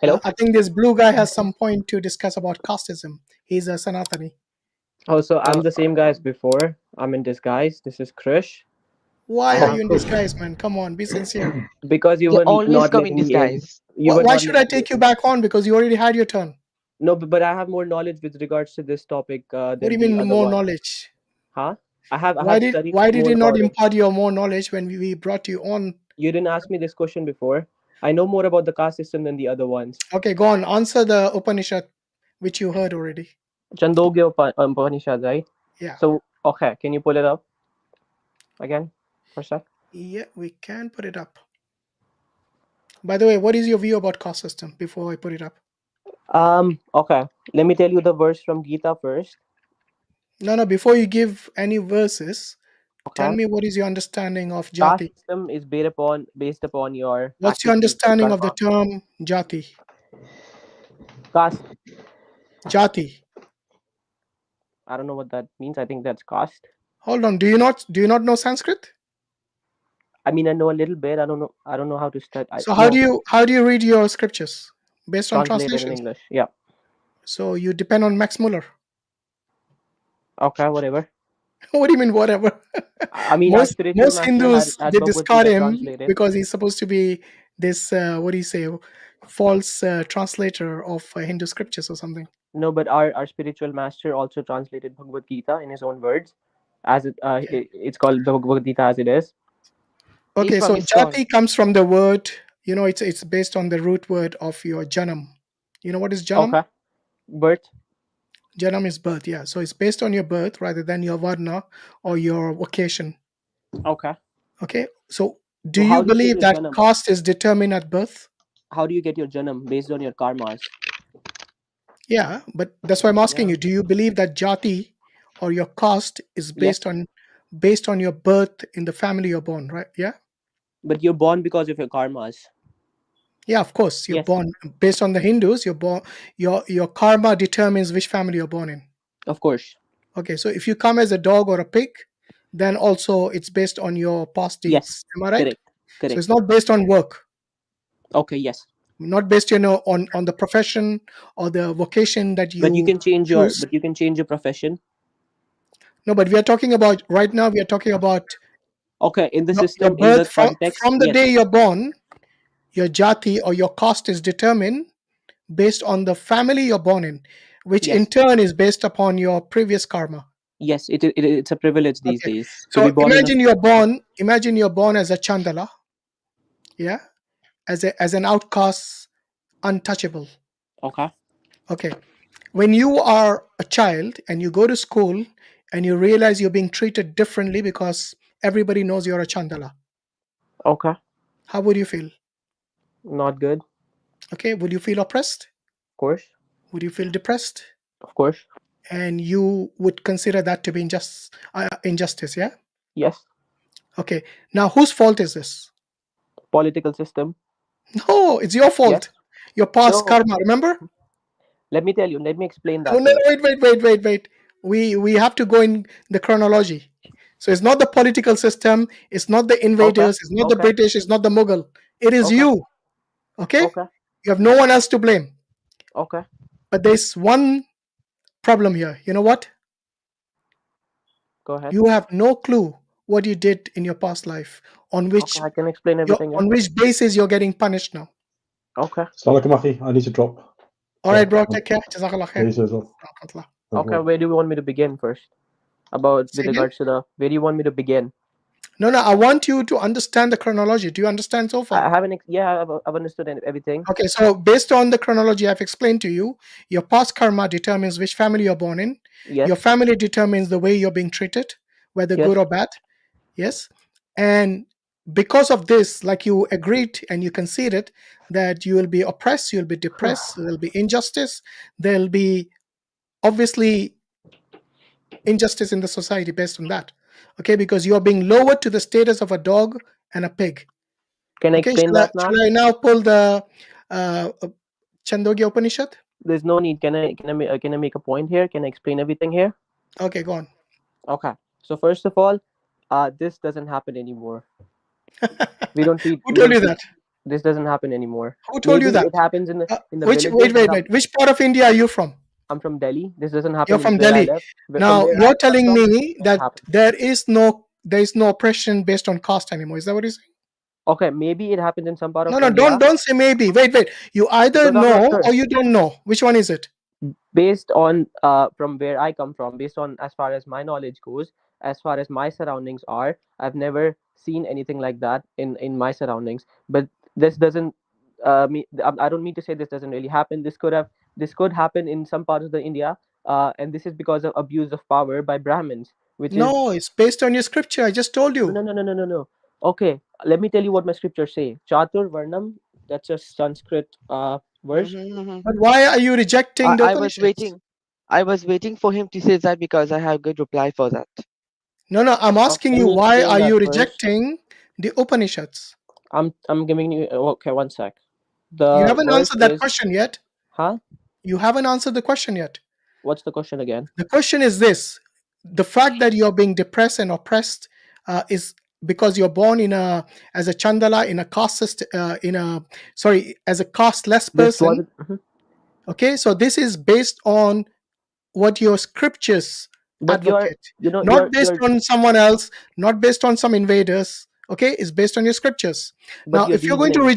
Hello? I think this blue guy has some point to discuss about casteism. He's a Sanatani. Oh, so I'm the same guy as before. I'm in disguise. This is Krish. Why are And you in disguise, man? Come on, be sincere. because you You were always not come in letting me in. disguise. You were Why not should I letting me take you in. back on? Because you already had your turn. No, but I have more knowledge with regards to this topic What do you than the mean other more one. knowledge? Huh? I Why have did studied why did more you not about it. impart your more knowledge when we brought you on? You didn't ask me this question before. I know more about the caste system than the other ones. Okay, go on. Answer the Upanishad, which you heard already. Chandogya Upanishad, right? Yeah. So, okay, can you pull it up again for a sec? Yeah, we can put it up. By the way, what is your view about caste system before I put it up? Okay. Let me tell you the verse from Gita first. No, before you give any verses, tell Okay. me what is your understanding of Caste jati? system is based upon your What's your activities, understanding of the karma. term jati? Caste. Jati. I don't know what that means. I think that's caste. Hold on. Do you not know Sanskrit? I mean, I know a little bit. I don't know how to start. So how No, do you read your scriptures? Based on translated in translations. English. Yeah. So you depend on Max Muller. Okay, whatever. What do you mean whatever? I mean, our spiritual Most master Hindus, had they Bhagavad discard Gita him translated. because he's supposed to be this what do you say, false translator of Hindu scriptures or something. No, but our spiritual master also translated Bhagavad Gita in his own words, as Okay. it's called Bhagavad Gita as it is. He's Okay, from so ISKCON. jati comes from the word, it's based on the root word of your janam. You know what is janam? Okay. Birth. Janam is birth, yeah. So it's based on your birth rather than your varna or your vocation. Okay. Okay, so do So you how do you get believe your that janam? caste is determined at birth? How do you get your janam based on your karmas? Yeah, but that's why I'm asking Yeah. you. Do you believe that jati or your caste is Yes. based on your birth in the family you're born, right? Yeah. But you're born because of your karmas. Yeah, of course. You're Yes. born based on the Hindus. You're born. Your karma determines which family you're born in. Of course. Okay, so if you come as a dog or a pig, then also it's based on your past Yes. deeds. Am I right? Correct. So it's Correct. not based on work, Okay. Yes. not based, on the profession or the vocation that But you you can change your. choose. But you can change your profession. No, but we are talking about right now. We are talking about Okay. In the your system, in birth the context, from the yes. day you're born. Your jati or your caste is determined based on the family you're born in, which in Yes. turn is based upon your previous karma. Yes. It's a privilege these Okay. days to be So born in a. imagine you're born as a chandala, yeah, as an outcast, untouchable. Okay. Okay. When you are a child and you go to school and you realize you're being treated differently because everybody knows you're a chandala, Okay. how would you feel? Not good. Okay. Would you feel oppressed? Of course. Would you feel depressed? Of course. And you would consider that to be injustice, yeah? Yes. Okay. Now, whose fault is this? Political system. No, it's your fault. Yes. Your past No. karma. Remember? Let me tell you. Let me explain No, that no, first. wait. We have to go in the chronology. So it's not the political system. It's not the Okay. invaders. It's not the Okay. British. It's not the Mughal. It is Okay. you. Okay. Okay. You have no one else to blame. Okay. But there's one problem here. You know what? Go ahead. You have no clue what you did in your past life, on which Okay. I can explain everything. Yeah. on which basis you're getting punished now. Okay. Assalamualaikum, Akhi. I need to drop. All right, bro. Take care. Jazakallah Yeah, khair. you too as well. Rahmatullah. Okay. Where do you want me to begin first? About Say with again? regards to the. Where do you want me to begin? No. I want you to understand the chronology. Do you understand so far? I haven't. Yeah, I've understood everything. Okay, so based on the chronology I've explained to you, your past karma determines which family you're born in. Yes. Your family determines the way you're being treated, whether Yes. good or bad. Yes. And because of this, like you agreed and you conceded that you will be oppressed, you'll be depressed, there'll be injustice, there'll be obviously injustice in the society based on that. Okay, because you're being lowered to the status of a dog and a pig. Can I Okay, explain that now? shall I now pull the Chandogya Upanishad? There's no need. Can I make a point here? Can I explain everything here? Okay, go on. Okay. So first of all, this doesn't happen anymore. We don't treat. Who told you that? This doesn't happen anymore. Who told you Maybe that? it happens in the Which villages where wait. Which part of India are you from? I'm from Delhi. This doesn't You're happen in from where I Delhi. live. From Now where I you're come telling from, me it doesn't that happen. there is no oppression based on caste anymore. Is that what you're saying? Okay, maybe it happens in some part of No, India don't say maybe. Wait. You either because I'm not know sure. or you don't know. Which one is it? Based on from where I come from, based on as far as my knowledge goes, as far as my surroundings are, I've never seen anything like that in my surroundings. But this doesn't I don't mean to say this doesn't really happen. This could happen in some parts of the India, and this is because of abuse of power by Brahmins, which is No, it's based on your scripture. I just told no you. no no no no no no. Okay, let me tell you what my scriptures say. Chatur Varnam, that's a Sanskrit verse. Mm-hmm. But why are you rejecting the I was Upanishads? waiting. I was waiting for him to say that because I have good reply for that. No, I'm Okay, asking let you me why explain are that you verse. rejecting the Upanishads? I'm giving you okay, one sec. You The haven't verse answered that is question yet. huh? You haven't answered the question yet. What's the question again? The question is this: the fact that you're being depressed and oppressed is because you're born in a as a chandala in a caste in a sorry as a casteless This person. wasn't mhm. Okay, so this is based on what your scriptures But you're advocate, you know not based you're on someone else, not based on some invaders. Okay, it's based on your scriptures. but Now, your reasoning.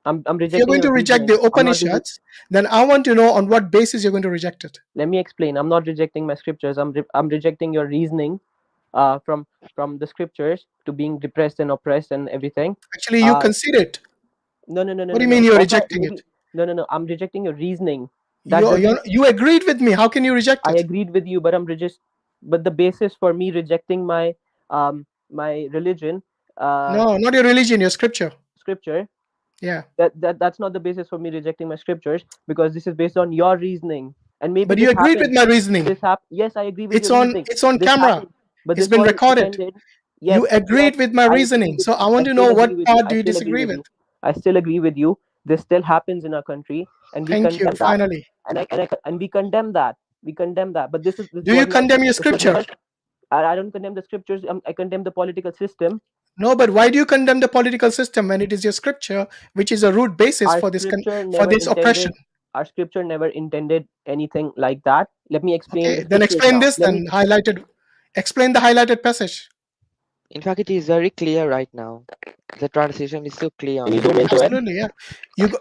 I'm if you're rejecting going your to reject reasoning. the Upanishads, then I want to know on what basis you're going to reject it. Let me explain. I'm not rejecting my scriptures. I'm rejecting your reasoning from the scriptures to being depressed and oppressed and everything. Actually, you Uh concede it. no no no no What do no you mean no. you're Okay, rejecting maybe it? no no no. I'm rejecting your reasoning. That doesn't You agreed with me. How can you reject I it? agreed with you, but but the basis for me rejecting my religion, No, not your religion, your scripture. scripture, Yeah, that's not the basis for me rejecting my scriptures because this is based on your reasoning, and maybe but you this agreed with happened. my reasoning. Yes, I agree with your reasoning. It's on This camera. happened, but It's this been wasn't recorded. intended. You Yes, agreed with my I agree reasoning. with So I want I to still know what agree with you. part I do you still agree disagree with with. you. I still agree with you. This still happens in our country, and we Thank you. condemn that. Finally. And we condemn that. We condemn that. But this Do you was not. condemn your This was scripture? not. I don't condemn the scriptures. I condemn the political system. No, but why do you condemn the political system when it is your scripture, which is a root basis Our for scripture for never this oppression? intended. Our scripture never intended anything like that. Let me explain the Okay, then scriptures explain now. this. Then explain the highlighted passage. In fact, it is very clear right now. The translation is so clear Can on you it. zoom into it? Absolutely, yeah.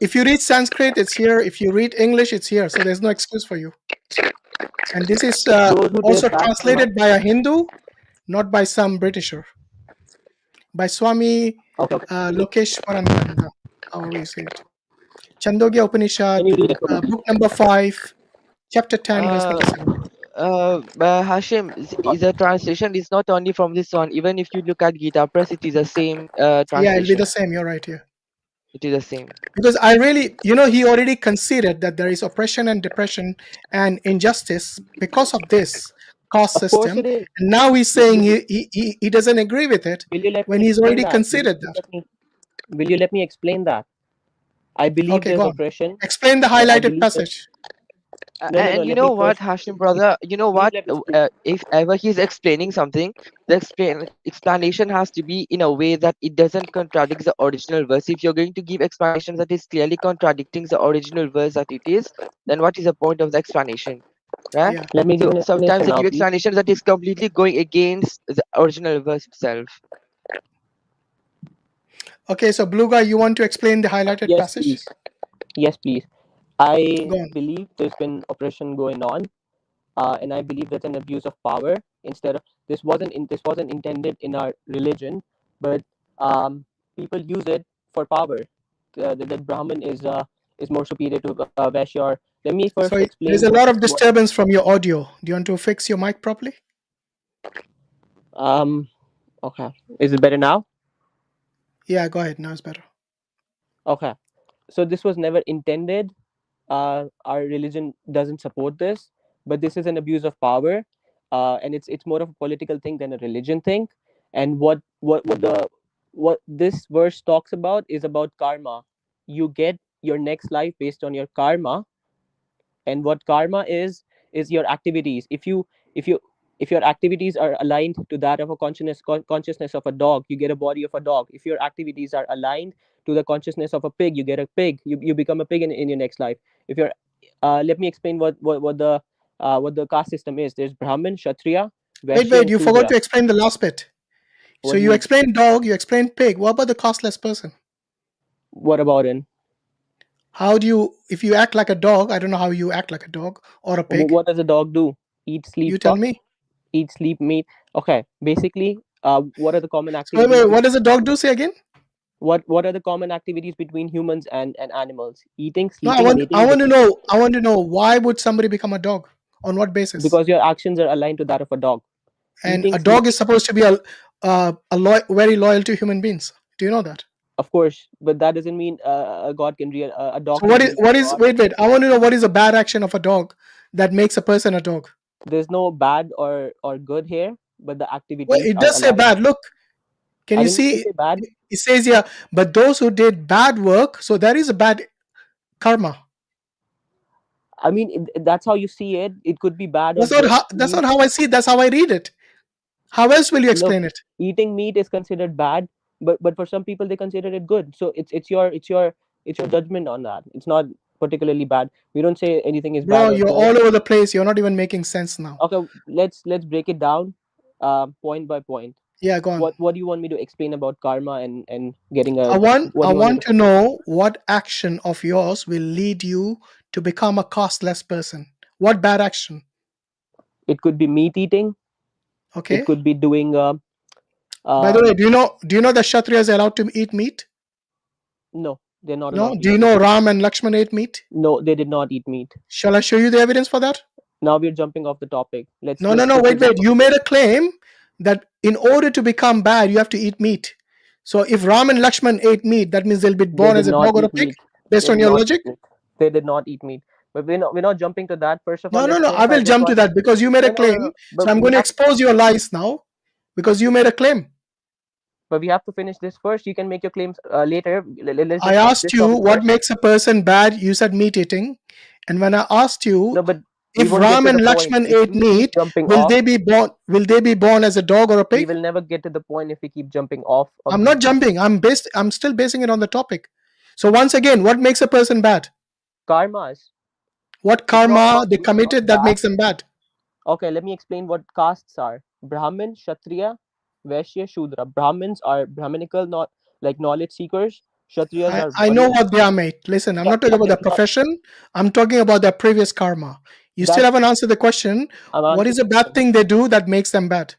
If you read Sanskrit, it's here. If you read English, it's here. So there's no excuse for you. And this is Those who did also that. translated by a Hindu, not by some Britisher, by Swami Okay, okay. Lokeshwarananda, however you say it. Chandogya Can Upanishad, you read it for me? book number 5, chapter 10, verse Uh, number 7. Hashim, the translation is not only from this one. Even if you look at Gita Press, it is the same Yeah, it'll be the translation. same. You're right here. It is the same. Because I really, he already conceded that there is oppression and depression and injustice because of this caste Of course system. it is. And now he's saying he doesn't agree with it Will you let me when he's explain already that? conceded that. Will you let me explain that? I believe Okay, there's go on. oppression. Explain the I highlighted believe that. passage. No. And you Let know me what, first. Hashim brother, you know Please what? let me speak. If ever he's explaining something, the explanation has to be in a way that it doesn't contradict the original verse. If you're going to give explanation that is clearly contradicting the original verse that it is, then what is the point of the explanation, right? Yeah. Let me give So an sometimes explanation they now, give please. explanation that is completely going against the original verse itself. Okay, so Blue Guy, you want to explain the highlighted Yes, passage? please. Yes, please. I Go on. believe there's been oppression going on, and I believe that's an abuse of power. Instead of this wasn't intended in our religion, but people use it for power. That Brahman is more superior to Vaishya. Let me first So explain there's a lot of disturbance from your audio. Do you want to fix your mic properly? um. Okay, is it better now? Yeah, go ahead. Now it's better. Okay, so this was never intended. Our religion doesn't support this, but this is an abuse of power, and it's more of a political thing than a religion thing. And what this verse talks about is about karma. You get your next life based on your karma, and what karma is your activities. If you If your activities are aligned to that of a consciousness of a dog, you get a body of a dog. If your activities are aligned to the consciousness of a pig, you get a pig. You become a pig in your next life. If you're Let me explain what the caste system is. There's Brahmin, Kshatriya, Vaishya, Wait, and you forgot Shudra. to explain the last bit. So What do you you mean? explained dog, you explained pig. What about the costless person? What about in? How do you, if you act like a dog, I don't know how you act like a dog or a pig. What does a dog do? Eat, sleep, You tell fuck. me. Eat, sleep, meat. Okay, basically, what are the common So wait, activities? what does a dog do? Say again. What are the common activities between humans and animals? Eating, No, sleeping, mating, reproducing. I want to know why would somebody become a dog? On what basis? Because your actions are aligned to that of a dog. And Eating, a dog is sleeping, supposed to be very loyal to human beings. Do you know that? of course, but that doesn't mean a dog So can realize God. wait, I want to know what is a bad action of a dog that makes a person a dog? There's no bad or good here, but the Well, activities it are does say aligned. bad. Look, can I you didn't even see? say bad. It says here, but those who did bad work, so there is a bad karma. I mean, that's how you see it. It could be bad or good. That's not how I see it. That's how I read it. How else will you Look, explain it? eating meat is considered bad, but for some people they consider it good. So it's your judgment on that. It's not particularly bad. We don't say anything is bad Bro, or you're good. all over the place. You're not even making sense now. Okay, let's break it down, point by point. Yeah, go on. What do you want me to explain about karma and getting I a? want What I do you want me want to to focus on? know what action of yours will lead you to become a costless person. What bad action? It could be meat eating. It Okay. could be doing By the way, um do you know that Kshatriyas are allowed to eat meat? no, they're not No. allowed to Do eat you meat. know Ram and Lakshman ate meat? No, they did not eat meat. Shall I show you the evidence for that? Now we're jumping off the topic. Let's No, no, let's no. stick Wait, with the wait. You made a claim that in order to become bad, you have to eat meat. So if Ram and Lakshman ate meat, that means they'll be They born did as a not dog or a eat pig, meat. based They on did your not eat logic. meat. They did not eat meat. But we're not jumping to that. First of all, No, no, let's no. I clarify will this jump to one. that because you made a No, claim. no. So But I'm we going to have expose your lies now because you made a claim. to finish this first. You can make your claims later. Let's I just finish asked this you topic what first. makes a person bad. You said meat eating. And when I asked you No, but we if won't get Ram to and the point Lakshman if ate we keep meat, jumping off. will they be born as a dog or a We pig? will never get to the point if we keep jumping off of I'm these. not jumping. I'm still basing it on the topic. So once again, what makes a person bad? Karmas. What It's not karma about they good or committed that bad. makes them bad? Okay, let me explain what castes are. Brahmin, Kshatriya, Vaishya, Shudra. Brahmins are Brahminical, not like knowledge seekers. Kshatriyas are I know warriors. what they are, mate. Listen, I'm Yeah, not talking about okay, their profession. I'm talking about their previous karma. You still that's haven't answered the question. I'm What answering is a the bad question. thing they do that makes them bad?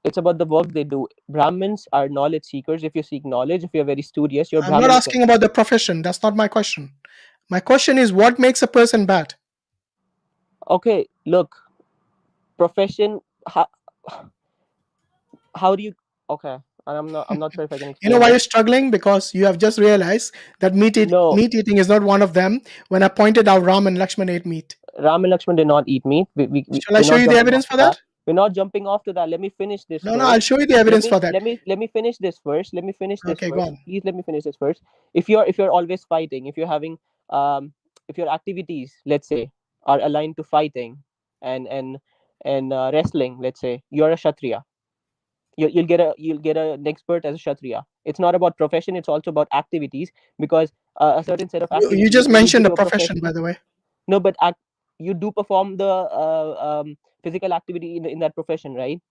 It's about the work they do. Brahmins are knowledge seekers. If you seek knowledge, if you're very studious, you're I'm not Brahminical. asking about the profession. That's not my question. My question is what makes a person bad? Okay, look, profession. How do you? Okay, and I'm not sure if I can You know explain why this. you're struggling? Because you have just realized that No, meat eating is not one of them when I pointed out Ram and Lakshman ate meat. Ram and Lakshman did not eat meat. Shall I We're show not you the jumping evidence off for to that? that. We're not jumping off to that. Let me finish this No, no, I'll first. show you the Let evidence me for that. let me let me finish this first. Let me finish this Okay, go first. on. Please let me finish this first. If you're always fighting, if you're having if your activities, let's say, are aligned to fighting and wrestling, let's say, you're a Kshatriya. You'll get an expert as a Kshatriya. It's not about profession. It's also about activities because a certain set of You activities just will lead you mentioned a to a profession, profession. by the way. No, but you do perform the physical activity in that profession, right?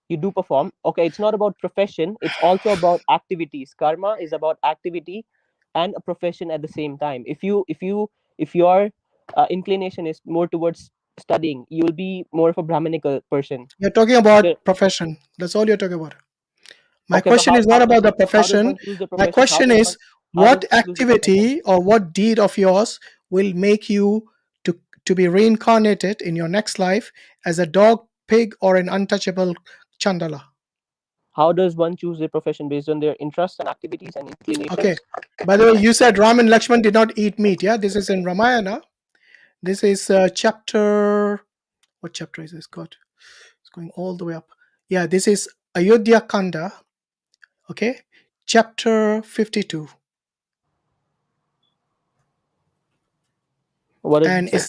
You do perform. Okay, it's not about profession. It's also about activities. Karma is about activity and a profession at the same time. If your inclination is more towards studying, you will be more of a Brahminical person. You're talking The- about profession. That's all you're talking about. My Okay, but question how is not how about the how does profession. one choose the My profession? question is How does what one choose the profession? activity or what deed of yours will make you to be reincarnated in your next life as a dog, pig, or an untouchable chandala? How does one choose their profession based on their interests and activities and Okay. inclinations? By the way, you said Ram and Lakshman did not eat meat. Yeah, this is in Ramayana. This is chapter. What chapter is this? God, it's going all the way up. Yeah, this is Ayodhya Kanda. Okay, chapter 52. What does it And say?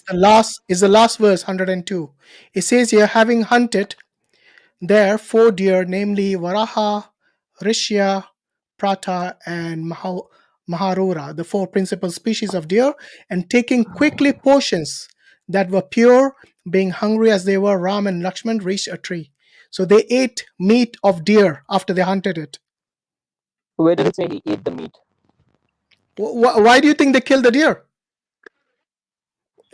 it's the last verse, 102. It says here, having hunted there 4 deer, namely Varaha, Rishya, Prata, and Maharura, the 4 principal species of deer, and taking quickly portions that were pure, being hungry as they were, Ram and Lakshman reached a tree. So they ate meat of deer after they hunted it. Where does it say he ate the meat? Why do you think they killed the deer?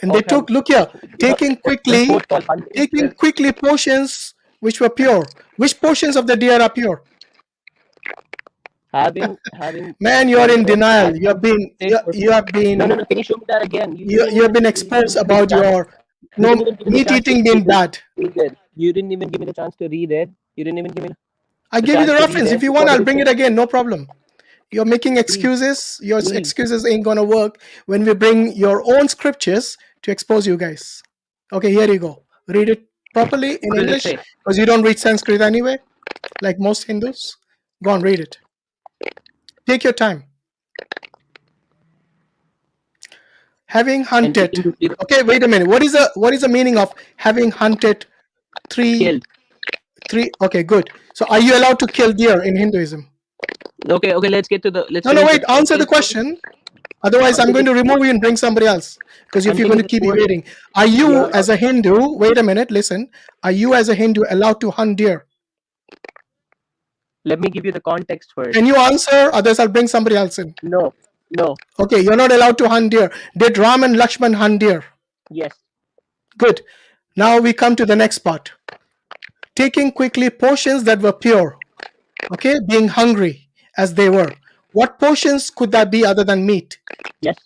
And they Okay, took, look here, taking there's quickly, both called hunting. portions which were pure. Which portions of the deer are pure? Having Man, you are in hunted denial. and You have no, been, no, no. Can you show me that again? you have been exposed about your, You no, didn't even give me the meat chance to eating being read it. bad. You didn't even give me the chance to read it. You didn't even give me I the gave you chance the to read reference. it. If you want, What I'll does it bring say? it again. No problem. You're making Please, excuses. Your please. excuses ain't gonna work when we bring your own scriptures to expose you guys. Okay, here you go. Read it properly in What does it English say? because you don't read Sanskrit anyway, like most Hindus. Go on, read it. Take your time. Having And taking hunted. to Okay, wait a minute. What is the meaning of having hunted kill. three? Okay, good. So are you allowed to kill deer in Hinduism? Okay, okay. Let's No, finish wait. the Answer the sentence first. question. Otherwise, I'm Until going the to remove you and bring somebody else. Because if you're until going it to is keep forced, evading, are you are you allowed. as a Hindu? Wait a minute. Listen. Are you as a Hindu allowed to hunt deer? Let me give you the context first. Can you answer? Others, I'll bring somebody else in. No, no. Okay, you're not allowed to hunt deer. Did Ram and Lakshman hunt deer? Yes, Good. Now we come to the next part. Taking quickly portions that were pure. Okay, being hungry as they were. What portions could that be other than meat? yes.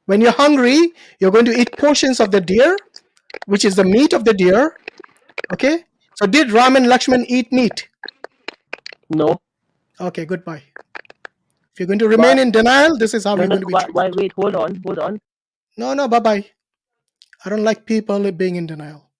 When you're hungry, you're going to eat portions of the deer, which is the meat of the deer. Okay, so did Ram and Lakshman eat meat? No. Okay, goodbye. If you're going to Why? remain in denial, this is how No, you're no, going to no. be Why? treated. Wait. Hold on. Hold on. No, bye bye. I don't like people being in denial.